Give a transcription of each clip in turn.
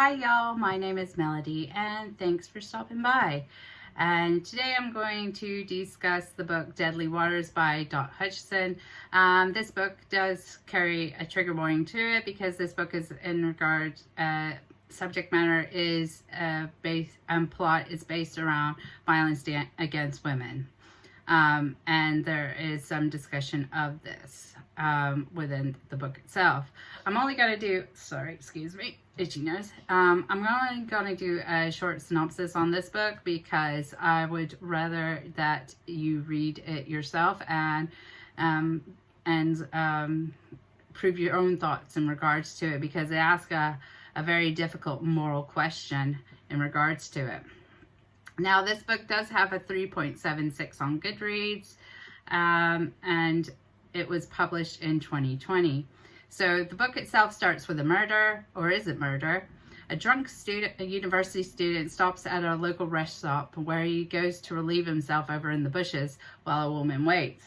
Hi y'all, my name is Melody and thanks for stopping by. And today I'm going to discuss the book Deadly Waters by Hutchison. This book does carry a trigger warning to it because this book is in regard, subject matter is plot is based around violence against women. And there is some discussion of this within the book itself. I'm only going to do, sorry, excuse me, itchy nose. I'm only going to do a short synopsis on this book because I would rather that you read it yourself and prove your own thoughts in regards to it, because they ask a very difficult moral question in regards to it. Now, this book does have a 3.76 on Goodreads, and it was published in 2020. So the book itself starts with a murder, or is it murder? A drunk student, a university student, stops at a local rest stop where he goes to relieve himself over in the bushes while a woman waits.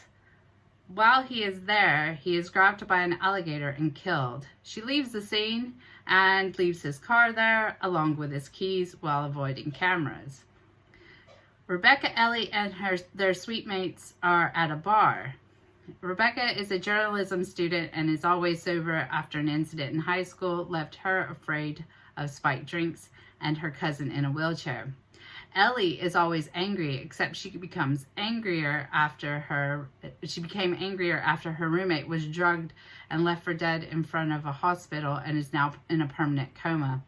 While he is there, he is grabbed by an alligator and killed. She leaves the scene and leaves his car there along with his keys while avoiding cameras. Rebecca, Ellie, and their suite mates are at a bar. Rebecca is a journalism student and is always sober after an incident in high school left her afraid of spiked drinks and her cousin in a wheelchair. Ellie is always angry, except she became angrier after her roommate was drugged and left for dead in front of a hospital and is now in a permanent coma.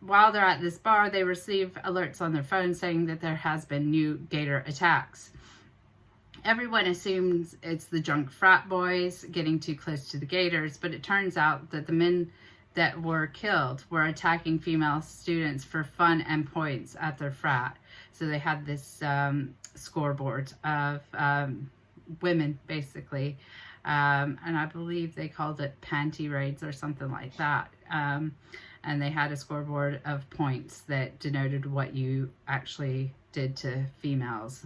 While they're at this bar, they receive alerts on their phone saying that there has been new gator attacks. Everyone assumes it's the drunk frat boys getting too close to the gators, but it turns out that the men that were killed were attacking female students for fun and points at their frat. So they had this scoreboard of women, basically, and I believe they called it panty raids or something like that. And they had a scoreboard of points that denoted what you actually did to females,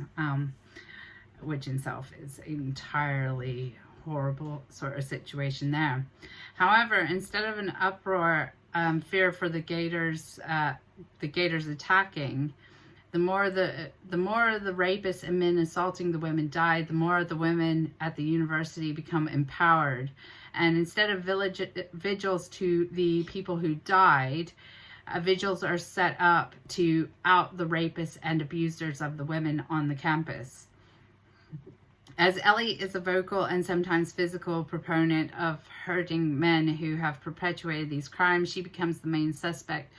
which in itself is an entirely horrible sort of situation there. However, instead of an uproar, fear for the gators attacking, the more the rapists and men assaulting the women die, the more the women at the university become empowered. And instead of vigils to the people who died, vigils are set up to out the rapists and abusers of the women on the campus. As Ellie is a vocal and sometimes physical proponent of hurting men who have perpetuated these crimes, she becomes the main suspect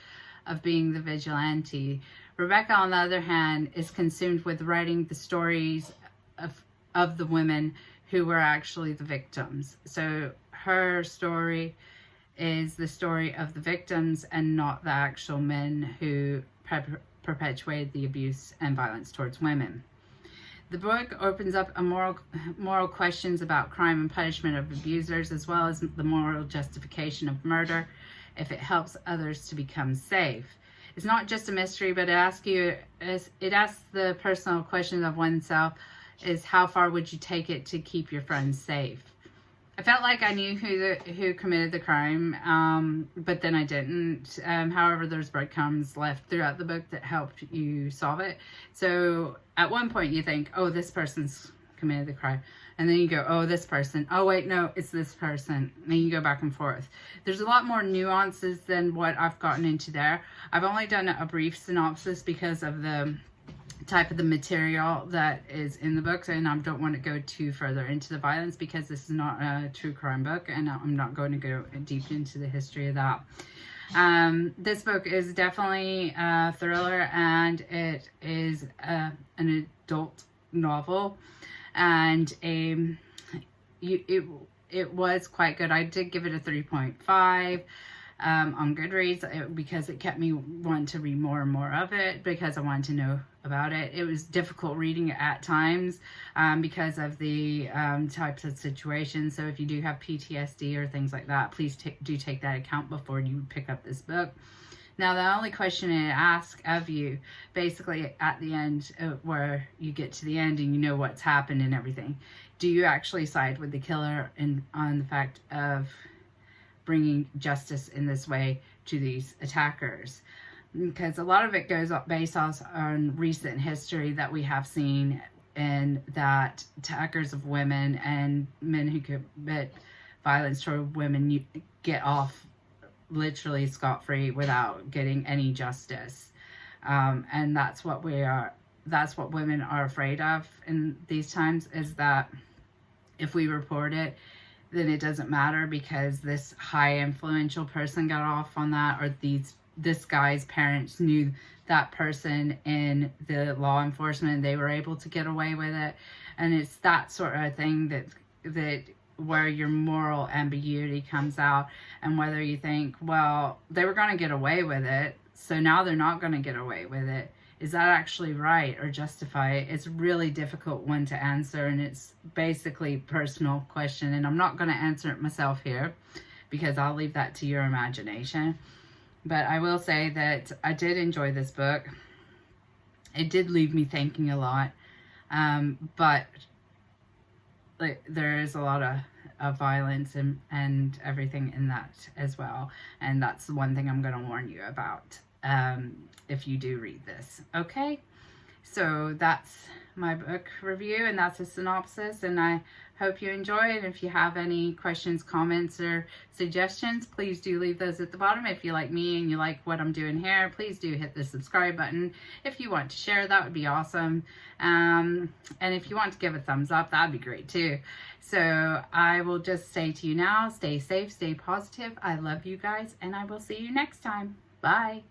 of being the vigilante. Rebecca, on the other hand, is consumed with writing the stories of the women who were actually the victims. So her story is the story of the victims and not the actual men who perpetuated the abuse and violence towards women. The book opens up a moral questions about crime and punishment of abusers, as well as the moral justification of murder if it helps others to become safe. It's not just a mystery, but it asks the personal question of oneself is, how far would you take it to keep your friends safe? I felt like I knew who committed the crime, but then I didn't. However, there's breadcrumbs left throughout the book that help you solve it. So at one point you think, oh, this person's committed the crime. And then you go, oh, this person. Oh, wait, no, it's this person. And then you go back and forth. There's a lot more nuances than what I've gotten into there. I've only done a brief synopsis because of the type of the material that is in the books, and I don't want to go too further into the violence because this is not a true crime book, and I'm not going to go deep into the history of that. This book is definitely a thriller, and it is an adult novel, and it was quite good. I did give it a 3.5 on Goodreads because it kept me wanting to read more and more of it because I wanted to know about it. It was difficult reading at times because of the types of situations. So if you do have PTSD or things like that, please do take that account before you pick up this book. Now, the only question it asks of you, basically at the end, where you get to the end and you know what's happened and everything, do you actually side with the killer on the fact of bringing justice in this way to these attackers. Because a lot of it goes based on recent history that we have seen, and that attackers of women and men who commit violence toward women, you get off literally scot-free without getting any justice. And that's what women are afraid of in these times, is that if we report it, then it doesn't matter because this high influential person got off on that, or this guy's parents knew that person in the law enforcement, they were able to get away with it. And it's that sort of thing that where your moral ambiguity comes out, and whether you think, well, they were going to get away with it, so now they're not going to get away with it. Is that actually right or justify it? It's a really difficult one to answer, and it's basically a personal question, and I'm not going to answer it myself here because I'll leave that to your imagination. But I will say that I did enjoy this book. It did leave me thinking a lot, but there is a lot of violence and everything in that as well, and that's the one thing I'm going to warn you about if you do read this. Okay, so that's my book review, and that's a synopsis, and I hope you enjoy it. If you have any questions, comments, or suggestions, please do leave those at the bottom. If you like me and you like what I'm doing here, please do hit the subscribe button. If you want to share, that would be awesome. And if you want to give a thumbs up, that'd be great too. So I will just say to you now, stay safe, stay positive. I love you guys, and I will see you next time. Bye.